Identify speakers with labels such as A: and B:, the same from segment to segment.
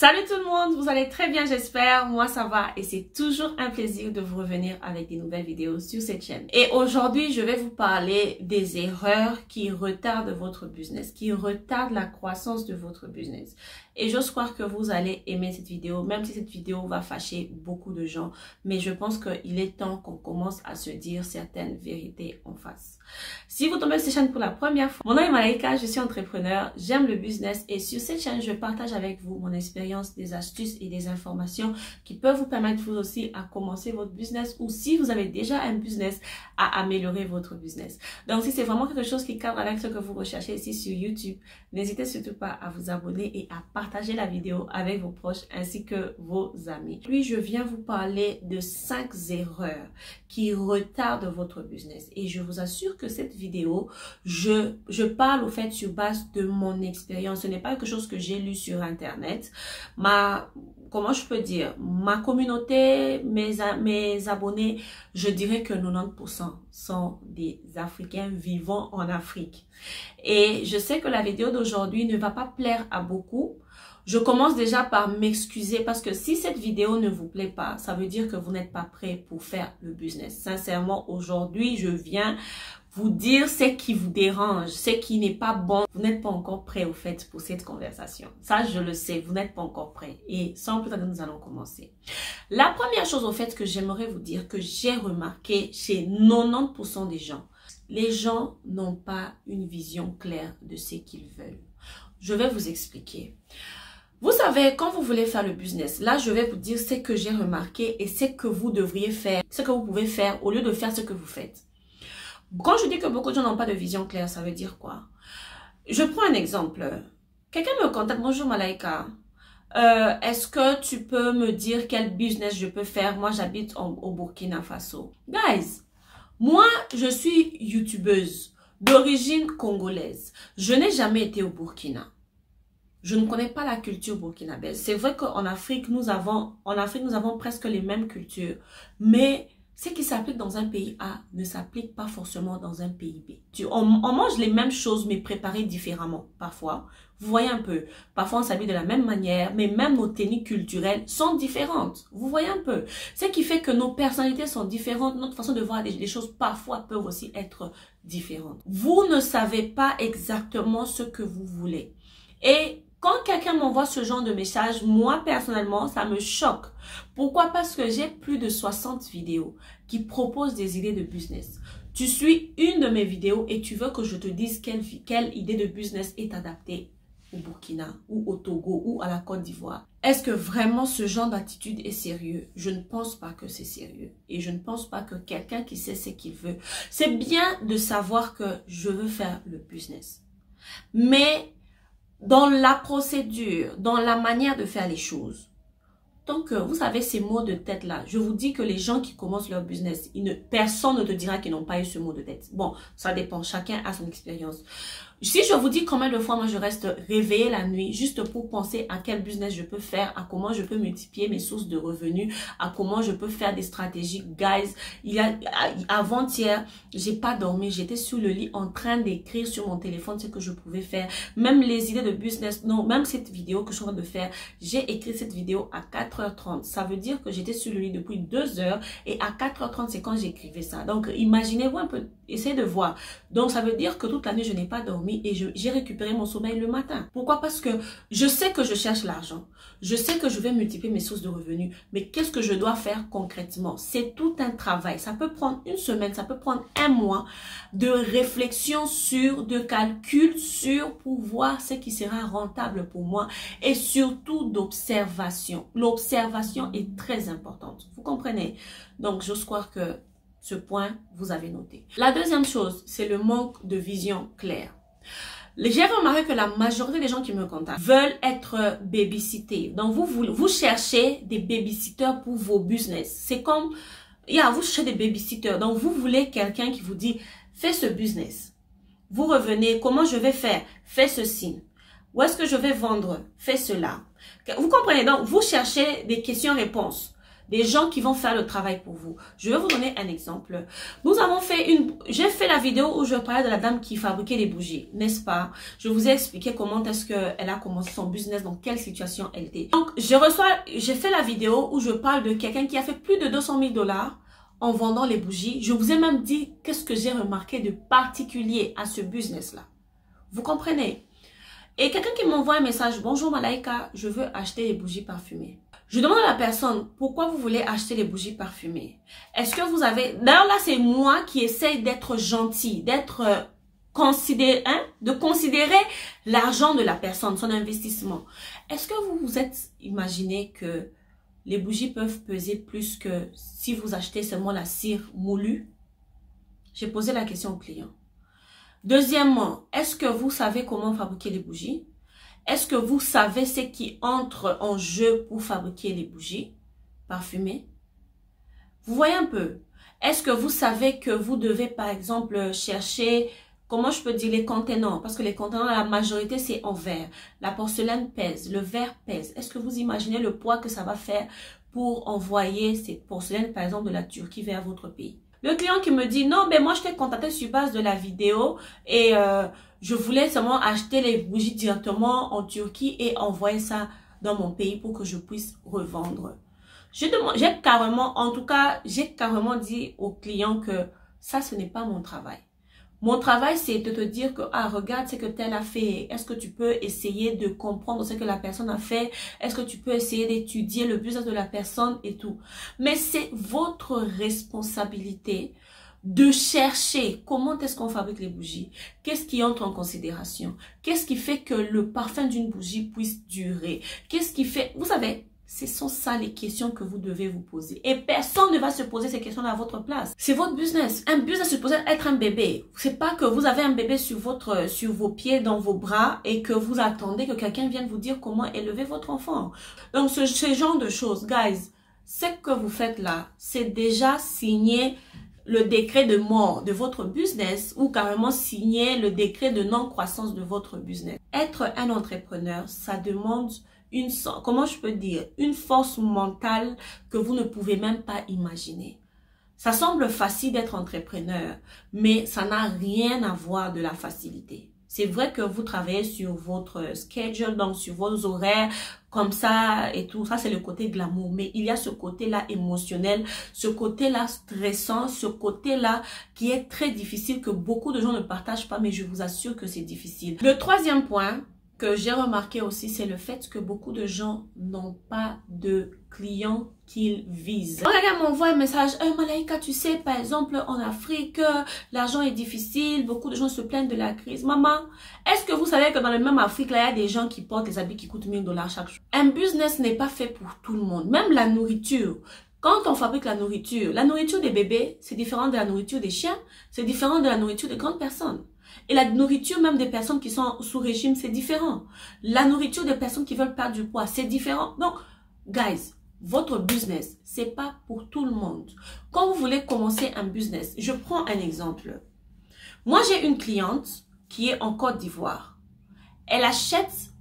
A: Salut tout le monde, vous allez très bien j'espère, moi ça va et c'est toujours un plaisir de vous revenir avec des nouvelles vidéos sur cette chaîne. Et aujourd'hui je vais vous parler des erreurs qui retardent votre business, qui retardent la croissance de votre business. Et j'ose croire que vous allez aimer cette vidéo, même si cette vidéo va fâcher beaucoup de gens. Mais je pense qu'il est temps qu'on commence à se dire certaines vérités en face. Si vous tombez sur cette chaîne pour la première fois, mon nom est Malaika, je suis entrepreneur, j'aime le business et sur cette chaîne, je partage avec vous mon expérience, des astuces et des informations qui peuvent vous permettre vous aussi à commencer votre business ou si vous avez déjà un business, à améliorer votre business. Donc si c'est vraiment quelque chose qui cadre avec ce que vous recherchez ici sur YouTube, n'hésitez surtout pas à vous abonner et à partager la vidéo avec vos proches ainsi que vos amis. Puis je viens vous parler de 5 erreurs qui retardent votre business et je vous assure que cette vidéo, je parle au fait sur base de mon expérience. Ce n'est pas quelque chose que j'ai lu sur internet. Comment je peux dire, ma communauté, mes abonnés, je dirais que 90% sont des Africains vivant en Afrique. Et je sais que la vidéo d'aujourd'hui ne va pas plaire à beaucoup. Je commence déjà par m'excuser parce que si cette vidéo ne vous plaît pas, ça veut dire que vous n'êtes pas prêt pour faire le business. Sincèrement, aujourd'hui, je viens vous dire ce qui vous dérange, ce qui n'est pas bon. Vous n'êtes pas encore prêt au fait pour cette conversation. Ça, je le sais, vous n'êtes pas encore prêt. Et sans plus tarder, nous allons commencer. La première chose au fait que j'aimerais vous dire que j'ai remarqué chez 90% des gens, les gens n'ont pas une vision claire de ce qu'ils veulent. Je vais vous expliquer. Vous savez, quand vous voulez faire le business, là, je vais vous dire ce que j'ai remarqué et ce que vous devriez faire, ce que vous pouvez faire au lieu de faire ce que vous faites. Quand je dis que beaucoup de gens n'ont pas de vision claire, ça veut dire quoi? Je prends un exemple. Quelqu'un me contacte, bonjour Malaika, est-ce que tu peux me dire quel business je peux faire? Moi, j'habite au Burkina Faso. Guys, moi, je suis youtubeuse d'origine congolaise. Je n'ai jamais été au Burkina. Je ne connais pas la culture burkinabèse. C'est vrai qu'en Afrique, nous avons presque les mêmes cultures. Mais ce qui s'applique dans un pays A ne s'applique pas forcément dans un pays B. On mange les mêmes choses, mais préparées différemment, parfois. Vous voyez un peu. Parfois, on s'habille de la même manière, mais même nos tenues culturelles sont différentes. Vous voyez un peu. Ce qui fait que nos personnalités sont différentes. Notre façon de voir les choses, parfois, peuvent aussi être différentes. Vous ne savez pas exactement ce que vous voulez. Et quand quelqu'un m'envoie ce genre de message, moi personnellement, ça me choque. Pourquoi? Parce que j'ai plus de 60 vidéos qui proposent des idées de business. Tu suis une de mes vidéos et tu veux que je te dise quelle idée de business est adaptée au Burkina ou au Togo ou à la Côte d'Ivoire. Est-ce que vraiment ce genre d'attitude est sérieux? Je ne pense pas que c'est sérieux. Et je ne pense pas que quelqu'un qui sait ce qu'il veut. C'est bien de savoir que je veux faire le business. Mais dans la procédure, dans la manière de faire les choses. Donc, vous savez ces mots de tête là, je vous dis que les gens qui commencent leur business, personne ne te dira qu'ils n'ont pas eu ce mot de tête. Bon, ça dépend, chacun a son expérience. Si je vous dis combien de fois moi je reste réveillée la nuit juste pour penser à quel business je peux faire, à comment je peux multiplier mes sources de revenus, à comment je peux faire des stratégies. Guys, avant-hier, j'ai pas dormi, j'étais sur le lit en train d'écrire sur mon téléphone ce que je pouvais faire. Même les idées de business, non, même cette vidéo que je suis en train de faire, j'ai écrit cette vidéo à 4h30. Ça veut dire que j'étais sur le lit depuis 2 heures et à 4h30, c'est quand j'écrivais ça. Donc, imaginez-vous un peu, essayez de voir. Donc, ça veut dire que toute la nuit, je n'ai pas dormi et j'ai récupéré mon sommeil le matin. Pourquoi? Parce que je sais que je cherche l'argent. Je sais que je vais multiplier mes sources de revenus. Mais qu'est-ce que je dois faire concrètement? C'est tout un travail. Ça peut prendre une semaine, ça peut prendre un mois de réflexion de calcul pour voir ce qui sera rentable pour moi et surtout d'observation. L'observation est très importante. Vous comprenez? Donc, j'ose croire que ce point, vous avez noté. La deuxième chose, c'est le manque de vision claire. J'ai remarqué que la majorité des gens qui me contactent veulent être babysittés. Donc, vous cherchez des babysitters pour vos business. C'est comme, vous cherchez des babysitters. Donc, vous voulez quelqu'un qui vous dit, fais ce business. Vous revenez, comment je vais faire? Fais ceci. Où est-ce que je vais vendre? Fais cela. Vous comprenez? Donc, vous cherchez des questions-réponses. des gens qui vont faire le travail pour vous. Je vais vous donner un exemple. J'ai fait la vidéo où je parlais de la dame qui fabriquait les bougies, n'est-ce pas? Je vous ai expliqué comment est-ce qu'elle a commencé son business, dans quelle situation elle était. Donc, j'ai fait la vidéo où je parle de quelqu'un qui a fait plus de 200 000 $ en vendant les bougies. Je vous ai même dit qu'est-ce que j'ai remarqué de particulier à ce business-là. Vous comprenez? Et quelqu'un qui m'envoie un message, bonjour Malaika, je veux acheter des bougies parfumées. Je demande à la personne, pourquoi vous voulez acheter les bougies parfumées? Est-ce que vous avez... D'ailleurs là, c'est moi qui essaye d'être gentil, de considérer l'argent de la personne, son investissement. Est-ce que vous vous êtes imaginé que les bougies peuvent peser plus que si vous achetez seulement la cire moulue? J'ai posé la question au client. Deuxièmement, est-ce que vous savez comment fabriquer les bougies? Est-ce que vous savez ce qui entre en jeu pour fabriquer les bougies parfumées? Vous voyez un peu? Est-ce que vous savez que vous devez par exemple chercher, comment je peux dire, les contenants? Parce que les contenants, la majorité c'est en verre. La porcelaine pèse, le verre pèse. Est-ce que vous imaginez le poids que ça va faire pour envoyer cette porcelaine par exemple de la Turquie vers votre pays? Le client qui me dit, non, mais moi, je t'ai contacté sur base de la vidéo et je voulais seulement acheter les bougies directement en Turquie et envoyer ça dans mon pays pour que je puisse revendre. J'ai carrément dit au client que ça, ce n'est pas mon travail. Mon travail, c'est de te dire que, ah, regarde ce que tel a fait. Est-ce que tu peux essayer de comprendre ce que la personne a fait? Est-ce que tu peux essayer d'étudier le business de la personne et tout? Mais c'est votre responsabilité de chercher comment est-ce qu'on fabrique les bougies. Qu'est-ce qui entre en considération? Qu'est-ce qui fait que le parfum d'une bougie puisse durer? Qu'est-ce qui fait... Vous savez... Ce sont ça les questions que vous devez vous poser. Et personne ne va se poser ces questions à votre place. C'est votre business. Un business est supposé être un bébé. C'est pas que vous avez un bébé sur vos pieds, dans vos bras et que vous attendez que quelqu'un vienne vous dire comment élever votre enfant. Donc ce genre de choses, guys, ce que vous faites là, c'est déjà signer le décret de mort de votre business ou carrément signer le décret de non-croissance de votre business. Être un entrepreneur, ça demande comment je peux dire, une force mentale que vous ne pouvez même pas imaginer. Ça semble facile d'être entrepreneur, mais ça n'a rien à voir de la facilité. C'est vrai que vous travaillez sur votre schedule, donc sur vos horaires, comme ça et tout. Ça, c'est le côté glamour. Mais il y a ce côté-là émotionnel, ce côté-là stressant, ce côté-là qui est très difficile, que beaucoup de gens ne partagent pas, mais je vous assure que c'est difficile. Le troisième point que j'ai remarqué aussi, c'est le fait que beaucoup de gens n'ont pas de clients qu'ils visent. Quand quelqu'un m'envoie un message, Malaika, tu sais, par exemple, en Afrique, l'argent est difficile, beaucoup de gens se plaignent de la crise. Maman, est-ce que vous savez que dans le même Afrique, là, il y a des gens qui portent des habits qui coûtent 1000 $ chaque jour? Un business n'est pas fait pour tout le monde, même la nourriture. Quand on fabrique la nourriture des bébés, c'est différent de la nourriture des chiens, c'est différent de la nourriture des grandes personnes. Et la nourriture même des personnes qui sont sous régime, c'est différent. La nourriture des personnes qui veulent perdre du poids, c'est différent. Donc, guys, votre business, c'est pas pour tout le monde. Quand vous voulez commencer un business, je prends un exemple. Moi, j'ai une cliente qui est en Côte d'Ivoire. Elle achète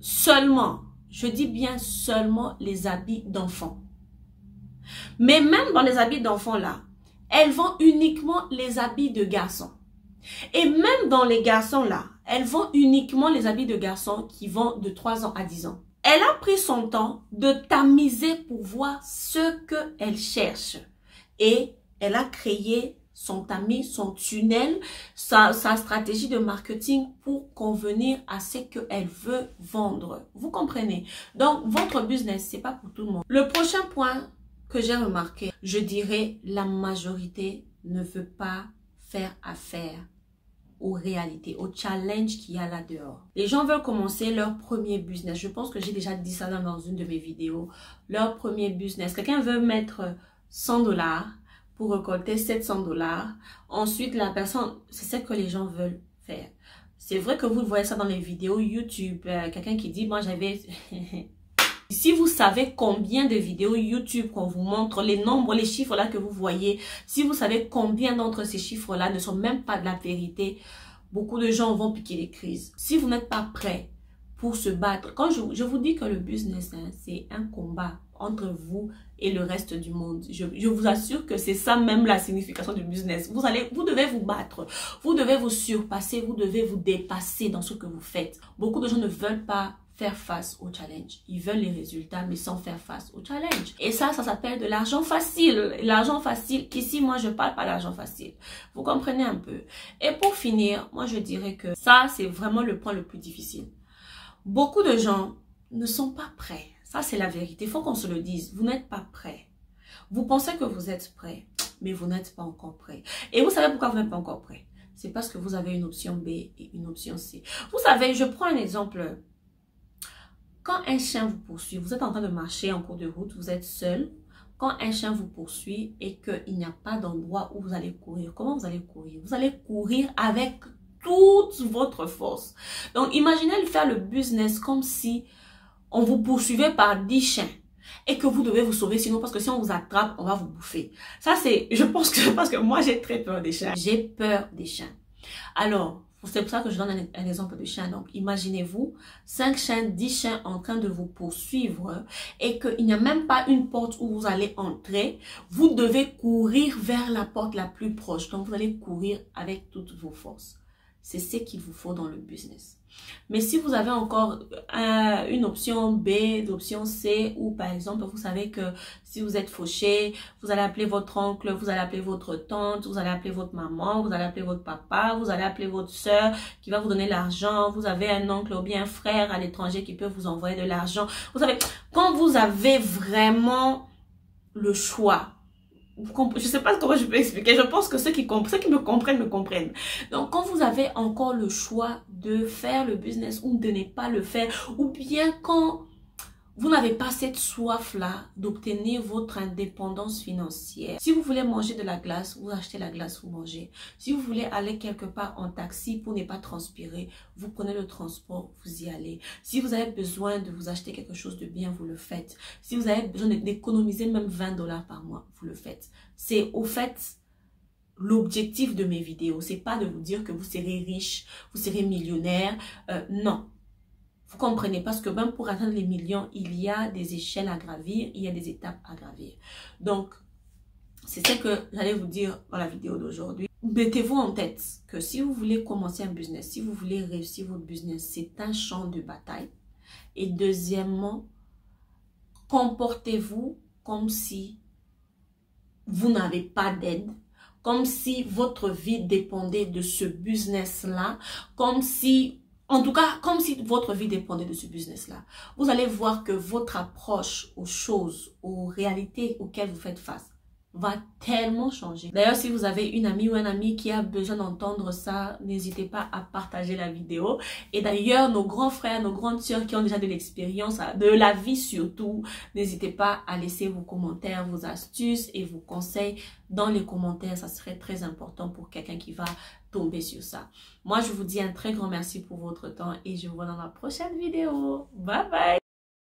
A: seulement, je dis bien seulement, les habits d'enfants. Mais même dans les habits d'enfants là, elle vend uniquement les habits de garçons. Et même dans les garçons là, elle vend uniquement les habits de garçons qui vont de 3 ans à 10 ans. Elle a pris son temps de tamiser pour voir ce qu'elle cherche. Et elle a créé son tamis, son tunnel, sa stratégie de marketing pour convenir à ce qu'elle veut vendre. Vous comprenez? Donc, votre business, c'est pas pour tout le monde. Le prochain point que j'ai remarqué, je dirais la majorité ne veut pas faire affaire aux réalités, aux challenges qu'il y a là dehors. Les gens veulent commencer leur premier business. Je pense que j'ai déjà dit ça dans une de mes vidéos. Leur premier business. Quelqu'un veut mettre 100 $ pour récolter 700 $. Ensuite, la personne, c'est ce que les gens veulent faire. C'est vrai que vous voyez ça dans les vidéos YouTube. Quelqu'un qui dit, moi j'avais... Si vous savez combien de vidéos YouTube qu'on vous montre, les nombres, les chiffres là que vous voyez, si vous savez combien d'entre ces chiffres là ne sont même pas de la vérité, beaucoup de gens vont piquer les crises. Si vous n'êtes pas prêt pour se battre. Quand je vous dis que le business, hein, c'est un combat entre vous et le reste du monde. Je vous assure que c'est ça même la signification du business. Vous devez vous battre, vous devez vous surpasser, vous devez vous dépasser dans ce que vous faites. Beaucoup de gens ne veulent pas faire face au challenge. Ils veulent les résultats, mais sans faire face au challenge. Et ça s'appelle de l'argent facile. L'argent facile, ici, moi, je parle pas d'argent facile. Vous comprenez un peu. Et pour finir, moi, je dirais que ça, c'est vraiment le point le plus difficile. Beaucoup de gens ne sont pas prêts. Ça, c'est la vérité. Il faut qu'on se le dise. Vous n'êtes pas prêts. Vous pensez que vous êtes prêts, mais vous n'êtes pas encore prêts. Et vous savez pourquoi vous n'êtes pas encore prêts? C'est parce que vous avez une option B et une option C. Vous savez, je prends un exemple. Quand un chien vous poursuit, vous êtes en train de marcher en cours de route, vous êtes seul. Quand un chien vous poursuit et qu'il n'y a pas d'endroit où vous allez courir, comment vous allez courir? Vous allez courir avec toute votre force. Donc, imaginez faire le business comme si on vous poursuivait par 10 chiens et que vous devez vous sauver, sinon parce que si on vous attrape, on va vous bouffer. Ça, c'est, je pense que, parce que moi, j'ai très peur des chiens. J'ai peur des chiens. Alors, c'est pour ça que je donne un exemple de chien. Donc, imaginez-vous 5 chiens, 10 chiens en train de vous poursuivre et qu'il n'y a même pas une porte où vous allez entrer. Vous devez courir vers la porte la plus proche. Donc, vous allez courir avec toutes vos forces. C'est ce qu'il vous faut dans le business. Mais si vous avez encore une option B, l'option C, ou par exemple, vous savez que si vous êtes fauché, vous allez appeler votre oncle, vous allez appeler votre tante, vous allez appeler votre maman, vous allez appeler votre papa, vous allez appeler votre soeur qui va vous donner l'argent, vous avez un oncle ou bien un frère à l'étranger qui peut vous envoyer de l'argent. Vous savez, quand vous avez vraiment le choix, je sais pas comment je peux expliquer. Je pense que ceux qui me comprennent. Donc, quand vous avez encore le choix de faire le business ou de ne pas le faire, ou bien quand vous n'avez pas cette soif-là d'obtenir votre indépendance financière. Si vous voulez manger de la glace, vous achetez la glace, vous mangez. Si vous voulez aller quelque part en taxi pour ne pas transpirer, vous prenez le transport, vous y allez. Si vous avez besoin de vous acheter quelque chose de bien, vous le faites. Si vous avez besoin d'économiser même 20 $ par mois, vous le faites. C'est au fait l'objectif de mes vidéos. C'est pas de vous dire que vous serez riche, vous serez millionnaire. Non. Vous comprenez, parce que même pour atteindre les millions, il y a des échelles à gravir, il y a des étapes à gravir. Donc, c'est ce que j'allais vous dire dans la vidéo d'aujourd'hui. Mettez-vous en tête que si vous voulez commencer un business, si vous voulez réussir votre business, c'est un champ de bataille. Et deuxièmement, comportez-vous comme si vous n'avez pas d'aide, comme si votre vie dépendait de ce business-là, comme si... En tout cas, comme si votre vie dépendait de ce business-là. Vous allez voir que votre approche aux choses, aux réalités auxquelles vous faites face, va tellement changer. D'ailleurs, si vous avez une amie ou un ami qui a besoin d'entendre ça, n'hésitez pas à partager la vidéo. Et d'ailleurs, nos grands frères, nos grandes sœurs qui ont déjà de l'expérience, de la vie surtout, n'hésitez pas à laisser vos commentaires, vos astuces et vos conseils dans les commentaires. Ça serait très important pour quelqu'un qui va tomber sur ça. Moi, je vous dis un très grand merci pour votre temps et je vous vois dans la prochaine vidéo. Bye bye!